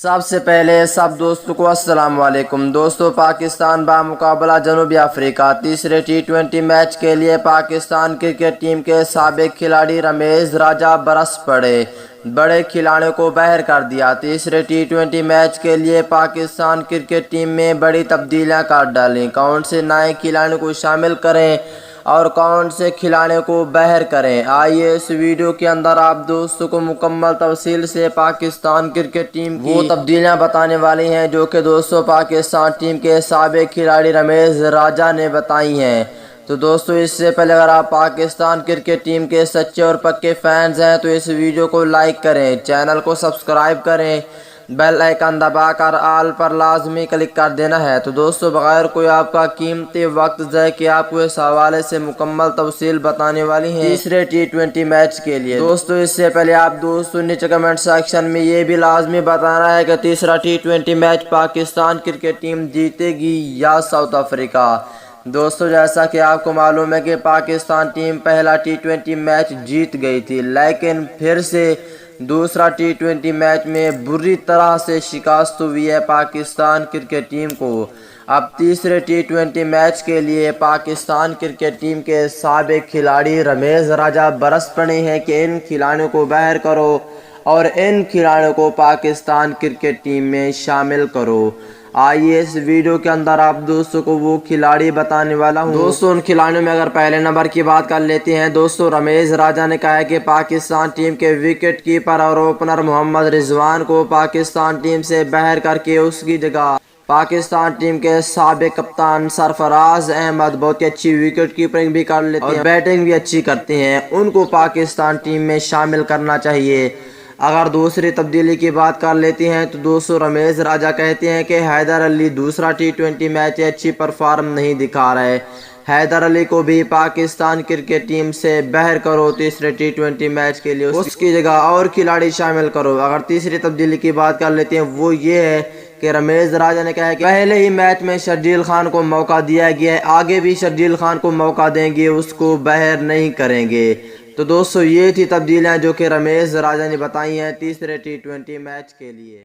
سب سے پہلے سب دوستوں کو السلام علیکم۔ دوستو، پاکستان بمقابلا جنوبی افریقہ تیسرے ٹی20 میچ کے لیے پاکستان کرکٹ ٹیم کے سابق کھلاڑی رمیز راجہ برس پڑے، بڑے کھلاڑیوں کو باہر کر دیا۔ تیسرے ٹی20 میچ کے لیے پاکستان کرکٹ ٹیم میں بڑی تبدیلیاں کر ڈالیں، کون سے نئے کھلاڑیوں کو شامل کریں اور کون سے کھلاڑیوں کو باہر کریں، آئیے اس ویڈیو کے اندر آپ دوستوں کو مکمل تفصیل سے پاکستان کرکٹ ٹیم کی وہ تبدیلیاں بتانے والی ہیں جو کہ دوستوں پاکستان ٹیم کے سابق کھلاڑی رمیز راجہ نے بتائی ہیں۔ تو دوستو، اس سے پہلے اگر آپ پاکستان کرکٹ ٹیم کے سچے اور پکے فینز ہیں تو اس ویڈیو کو لائک کریں، چینل کو سبسکرائب کریں، بیل آئیکن دبا کر آل پر لازمی کلک کر دینا ہے۔ تو دوستو، بغیر کوئی آپ کا قیمتی وقت ضائع کیے آپ کو اس حوالے سے مکمل تفصیل بتانے والی ہیں تیسرے ٹی20 میچ کے لیے۔ دوستو، اس سے پہلے آپ دوستو نیچے کمنٹ سیکشن میں یہ بھی لازمی بتانا ہے کہ تیسرا ٹی20 میچ پاکستان کرکٹ ٹیم جیتے گی یا ساؤتھ افریقہ۔ دوستو، جیسا کہ آپ کو معلوم ہے کہ پاکستان ٹیم پہلا ٹی20 میچ جیت گئی تھی، لیکن پھر سے دوسرا ٹی20 میچ میں بری طرح سے شکست ہوئی ہے پاکستان کرکٹ ٹیم کو۔ اب تیسرے ٹی20 میچ کے لیے پاکستان کرکٹ ٹیم کے سابق کھلاڑی رمیز راجہ برس پڑے ہیں کہ ان کھلاڑیوں کو باہر کرو اور ان کھلاڑیوں کو پاکستان کرکٹ ٹیم میں شامل کرو۔ آئیے اس ویڈیو کے اندر آپ دوستوں کو وہ کھلاڑی بتانے والا ہوں۔ دوستو، ان کھلاڑیوں میں اگر پہلے نمبر کی بات کر لیتے ہیں، دوستو رمیز راجہ نے کہا ہے کہ پاکستان ٹیم کے وکٹ کیپر اور اوپنر محمد رضوان کو پاکستان ٹیم سے باہر کر کے اس کی جگہ پاکستان ٹیم کے سابق کپتان سرفراز احمد بہت ہی اچھی وکٹ کیپرنگ بھی کر لیتے ہیں اور بیٹنگ بھی اچھی کرتے ہیں، ان کو پاکستان ٹیم میں شامل کرنا چاہیے۔ اگر دوسری تبدیلی کی بات کر لیتے ہیں تو دوستو رمیز راجہ کہتے ہیں کہ حیدر علی دوسرا ٹی20 میچ اچھی پرفارم نہیں دکھا رہے، حیدر علی کو بھی پاکستان کرکٹ ٹیم سے باہر کرو، تیسرے ٹی20 میچ کے لیے اس کی جگہ اور کھلاڑی شامل کرو۔ اگر تیسری تبدیلی کی بات کر لیتے ہیں وہ یہ ہے کہ رمیز راجہ نے کہا ہے کہ پہلے ہی میچ میں شرجیل خان کو موقع دیا گیا ہے، آگے بھی شرجیل خان کو موقع دیں گے، اس کو باہر نہیں کریں گے۔ تو دوستو، یہ تھی تبدیلیاں جو کہ رمیز راجہ نے بتائی ہیں تیسرے ٹی20 میچ کے لیے۔